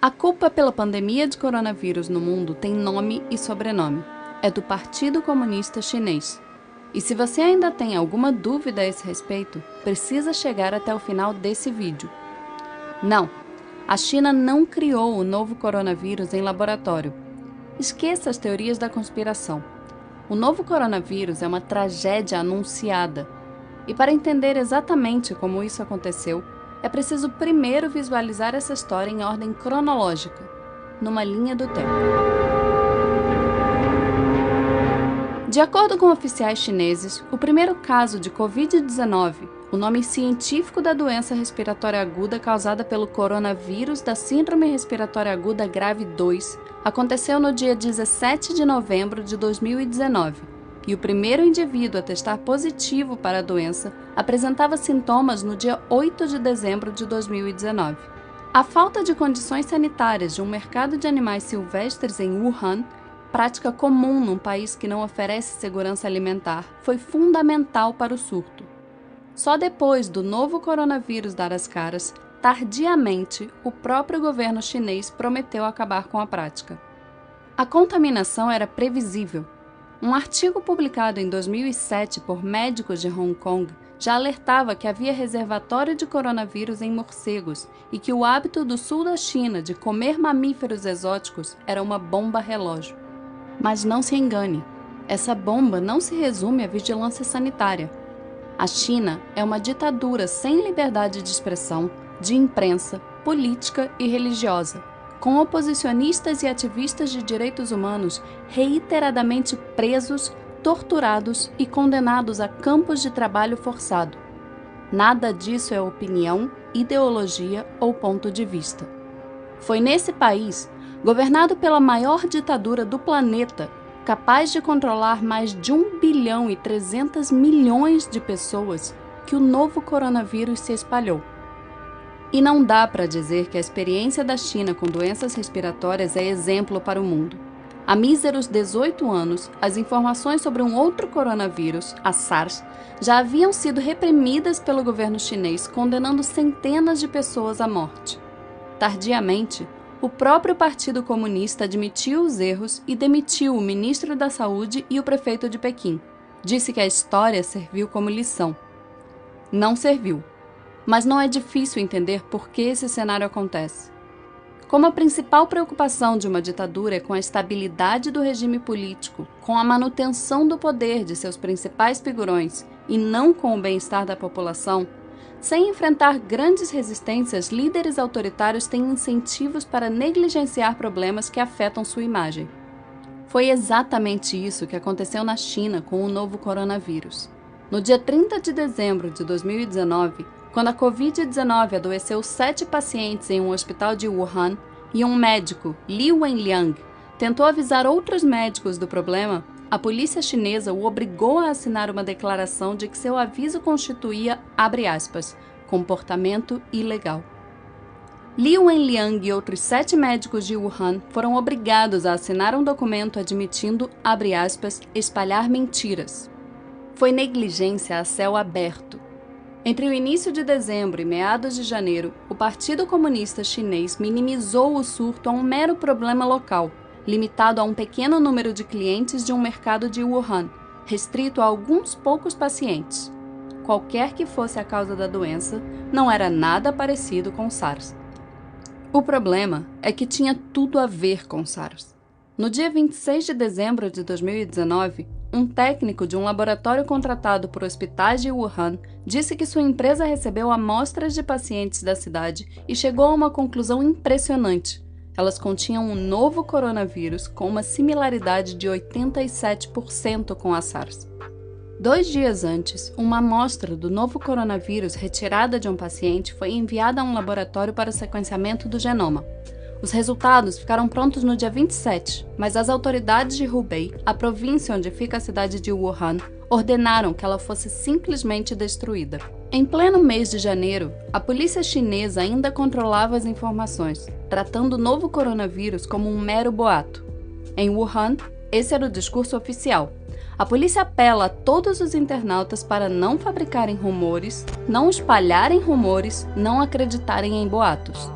A culpa pela pandemia de coronavírus no mundo tem nome e sobrenome. É do Partido Comunista Chinês. E se você ainda tem alguma dúvida a esse respeito, precisa chegar até o final desse vídeo. Não, a China não criou o novo coronavírus em laboratório. Esqueça as teorias da conspiração. O novo coronavírus é uma tragédia anunciada. E para entender exatamente como isso aconteceu, é preciso primeiro visualizar essa história em ordem cronológica, numa linha do tempo. De acordo com oficiais chineses, o primeiro caso de Covid-19, o nome científico da doença respiratória aguda causada pelo coronavírus da Síndrome Respiratória Aguda Grave 2, aconteceu no dia 17 de novembro de 2019. E o primeiro indivíduo a testar positivo para a doença apresentava sintomas no dia 8 de dezembro de 2019. A falta de condições sanitárias de um mercado de animais silvestres em Wuhan, prática comum num país que não oferece segurança alimentar, foi fundamental para o surto. Só depois do novo coronavírus dar as caras, tardiamente, o próprio governo chinês prometeu acabar com a prática. A contaminação era previsível. Um artigo publicado em 2007 por médicos de Hong Kong já alertava que havia reservatório de coronavírus em morcegos e que o hábito do sul da China de comer mamíferos exóticos era uma bomba relógio. Mas não se engane, essa bomba não se resume à vigilância sanitária. A China é uma ditadura sem liberdade de expressão, de imprensa, política e religiosa, com oposicionistas e ativistas de direitos humanos reiteradamente presos, torturados e condenados a campos de trabalho forçado. Nada disso é opinião, ideologia ou ponto de vista. Foi nesse país, governado pela maior ditadura do planeta, capaz de controlar mais de 1 bilhão e 300 milhões de pessoas, que o novo coronavírus se espalhou. E não dá para dizer que a experiência da China com doenças respiratórias é exemplo para o mundo. Há míseros 18 anos, as informações sobre um outro coronavírus, a SARS, já haviam sido reprimidas pelo governo chinês, condenando centenas de pessoas à morte. Tardiamente, o próprio Partido Comunista admitiu os erros e demitiu o ministro da Saúde e o prefeito de Pequim. Disse que a história serviu como lição. Não serviu. Mas não é difícil entender por que esse cenário acontece. Como a principal preocupação de uma ditadura é com a estabilidade do regime político, com a manutenção do poder de seus principais figurões e não com o bem-estar da população, sem enfrentar grandes resistências, líderes autoritários têm incentivos para negligenciar problemas que afetam sua imagem. Foi exatamente isso que aconteceu na China com o novo coronavírus. No dia 30 de dezembro de 2019, quando a Covid-19 adoeceu 7 pacientes em um hospital de Wuhan e um médico, Li Wenliang, tentou avisar outros médicos do problema, a polícia chinesa o obrigou a assinar uma declaração de que seu aviso constituía, abre aspas, comportamento ilegal. Li Wenliang e outros 7 médicos de Wuhan foram obrigados a assinar um documento admitindo, abre aspas, espalhar mentiras. Foi negligência a céu aberto. Entre o início de dezembro e meados de janeiro, o Partido Comunista Chinês minimizou o surto a um mero problema local, limitado a um pequeno número de clientes de um mercado de Wuhan, restrito a alguns poucos pacientes. Qualquer que fosse a causa da doença, não era nada parecido com SARS. O problema é que tinha tudo a ver com SARS. No dia 26 de dezembro de 2019, um técnico de um laboratório contratado por hospitais de Wuhan disse que sua empresa recebeu amostras de pacientes da cidade e chegou a uma conclusão impressionante. Elas continham um novo coronavírus com uma similaridade de 87% com a SARS. 2 dias antes, uma amostra do novo coronavírus retirada de um paciente foi enviada a um laboratório para o sequenciamento do genoma. Os resultados ficaram prontos no dia 27, mas as autoridades de Hubei, a província onde fica a cidade de Wuhan, ordenaram que ela fosse simplesmente destruída. Em pleno mês de janeiro, a polícia chinesa ainda controlava as informações, tratando o novo coronavírus como um mero boato. Em Wuhan, esse era o discurso oficial. A polícia apela a todos os internautas para não fabricarem rumores, não espalharem rumores, não acreditarem em boatos.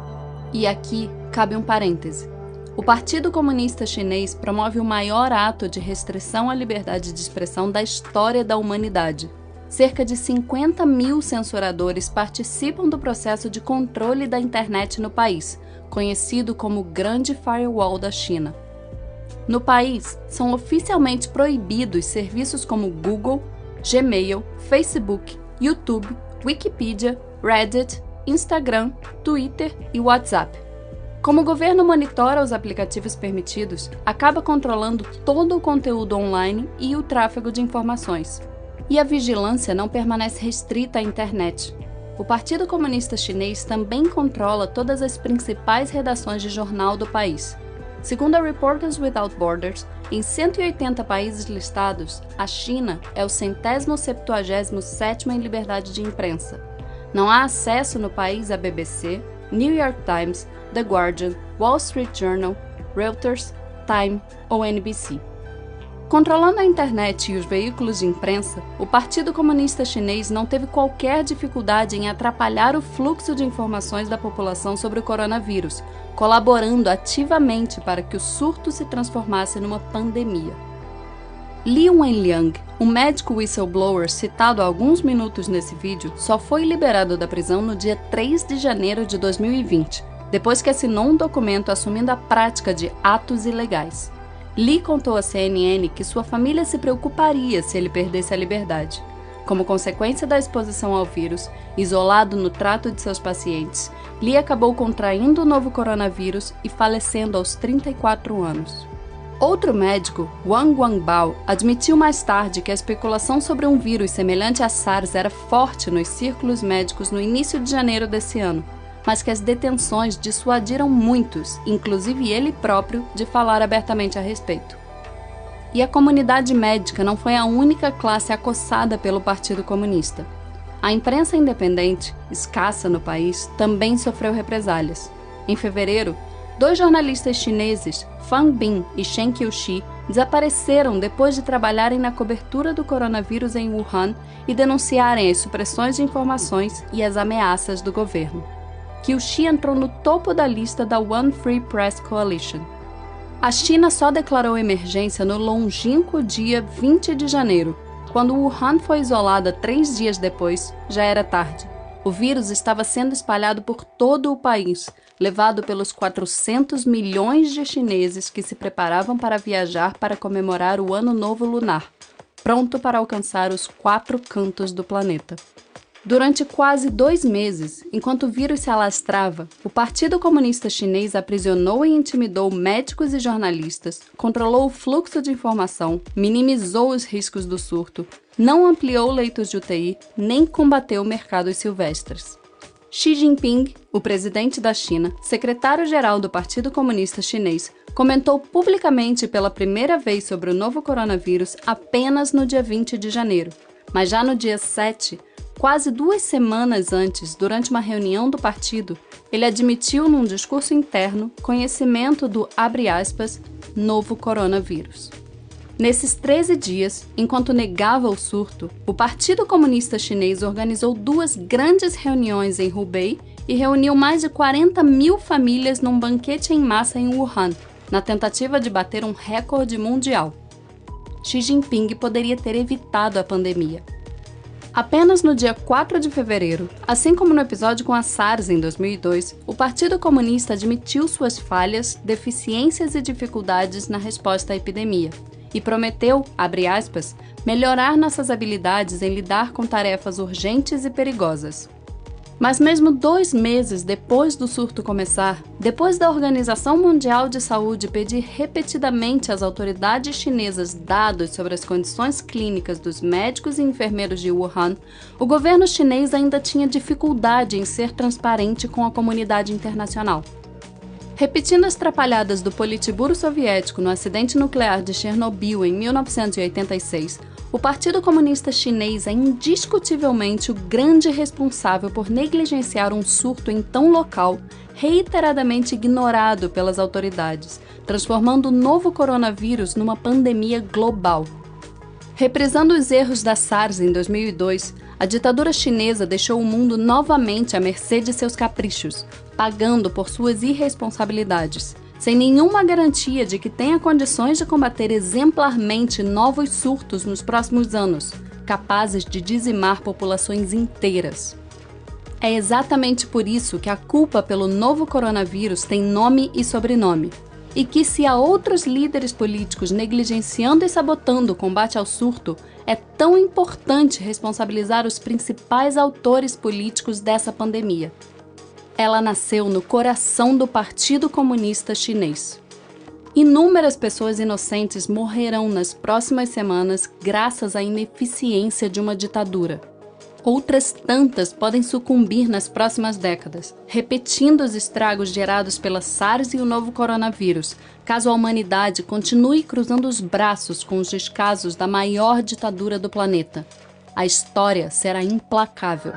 E aqui cabe um parêntese. O Partido Comunista Chinês promove o maior ato de restrição à liberdade de expressão da história da humanidade. Cerca de 50 mil censuradores participam do processo de controle da internet no país, conhecido como Grande Firewall da China. No país, são oficialmente proibidos serviços como Google, Gmail, Facebook, YouTube, Wikipedia, Reddit, Instagram, Twitter e WhatsApp. Como o governo monitora os aplicativos permitidos, acaba controlando todo o conteúdo online e o tráfego de informações. E a vigilância não permanece restrita à internet. O Partido Comunista Chinês também controla todas as principais redações de jornal do país. Segundo a Reporters Without Borders, em 180 países listados, a China é o 177º em liberdade de imprensa. Não há acesso no país à BBC, New York Times, The Guardian, Wall Street Journal, Reuters, Time ou NBC. Controlando a internet e os veículos de imprensa, o Partido Comunista Chinês não teve qualquer dificuldade em atrapalhar o fluxo de informações da população sobre o coronavírus, colaborando ativamente para que o surto se transformasse numa pandemia. Li Wenliang, um médico whistleblower citado há alguns minutos nesse vídeo, só foi liberado da prisão no dia 3 de janeiro de 2020, depois que assinou um documento assumindo a prática de atos ilegais. Li contou à CNN que sua família se preocuparia se ele perdesse a liberdade. Como consequência da exposição ao vírus, isolado no trato de seus pacientes, Li acabou contraindo o novo coronavírus e falecendo aos 34 anos. Outro médico, Wang Wangbao, admitiu mais tarde que a especulação sobre um vírus semelhante a SARS era forte nos círculos médicos no início de janeiro desse ano, mas que as detenções dissuadiram muitos, inclusive ele próprio, de falar abertamente a respeito. E a comunidade médica não foi a única classe acossada pelo Partido Comunista. A imprensa independente, escassa no país, também sofreu represálias. Em fevereiro, 2 jornalistas chineses, Fang Bin e Shen Qiuxi, desapareceram depois de trabalharem na cobertura do coronavírus em Wuhan e denunciarem as supressões de informações e as ameaças do governo. Qiuxi entrou no topo da lista da One Free Press Coalition. A China só declarou emergência no longínquo dia 20 de janeiro. Quando Wuhan foi isolada 3 dias depois, já era tarde. O vírus estava sendo espalhado por todo o país, levado pelos 400 milhões de chineses que se preparavam para viajar para comemorar o Ano Novo Lunar, pronto para alcançar os 4 cantos do planeta. Durante quase 2 meses, enquanto o vírus se alastrava, o Partido Comunista Chinês aprisionou e intimidou médicos e jornalistas, controlou o fluxo de informação, minimizou os riscos do surto, não ampliou leitos de UTI, nem combateu mercados silvestres. Xi Jinping, o presidente da China, secretário-geral do Partido Comunista Chinês, comentou publicamente pela primeira vez sobre o novo coronavírus apenas no dia 20 de janeiro, mas já no dia 7, quase 2 semanas antes, durante uma reunião do partido, ele admitiu num discurso interno conhecimento do, abre aspas, novo coronavírus. Nesses 13 dias, enquanto negava o surto, o Partido Comunista Chinês organizou 2 grandes reuniões em Hubei e reuniu mais de 40 mil famílias num banquete em massa em Wuhan, na tentativa de bater um recorde mundial. Xi Jinping poderia ter evitado a pandemia. Apenas no dia 4 de fevereiro, assim como no episódio com a SARS em 2002, o Partido Comunista admitiu suas falhas, deficiências e dificuldades na resposta à epidemia e prometeu, abre aspas, melhorar nossas habilidades em lidar com tarefas urgentes e perigosas. Mas mesmo 2 meses depois do surto começar, depois da Organização Mundial de Saúde pedir repetidamente às autoridades chinesas dados sobre as condições clínicas dos médicos e enfermeiros de Wuhan, o governo chinês ainda tinha dificuldade em ser transparente com a comunidade internacional. Repetindo as trapalhadas do Politburo soviético no acidente nuclear de Chernobyl em 1986, o Partido Comunista Chinês é indiscutivelmente o grande responsável por negligenciar um surto em tão local, reiteradamente ignorado pelas autoridades, transformando o novo coronavírus numa pandemia global. Reprisando os erros da SARS em 2002, A ditadura chinesa deixou o mundo novamente à mercê de seus caprichos, pagando por suas irresponsabilidades, sem nenhuma garantia de que tenha condições de combater exemplarmente novos surtos nos próximos anos, capazes de dizimar populações inteiras. É exatamente por isso que a culpa pelo novo coronavírus tem nome e sobrenome, e que se há outros líderes políticos negligenciando e sabotando o combate ao surto, é tão importante responsabilizar os principais autores políticos dessa pandemia. Ela nasceu no coração do Partido Comunista Chinês. Inúmeras pessoas inocentes morrerão nas próximas semanas graças à ineficiência de uma ditadura. Outras tantas podem sucumbir nas próximas décadas, repetindo os estragos gerados pela SARS e o novo coronavírus, caso a humanidade continue cruzando os braços com os descasos da maior ditadura do planeta. A história será implacável.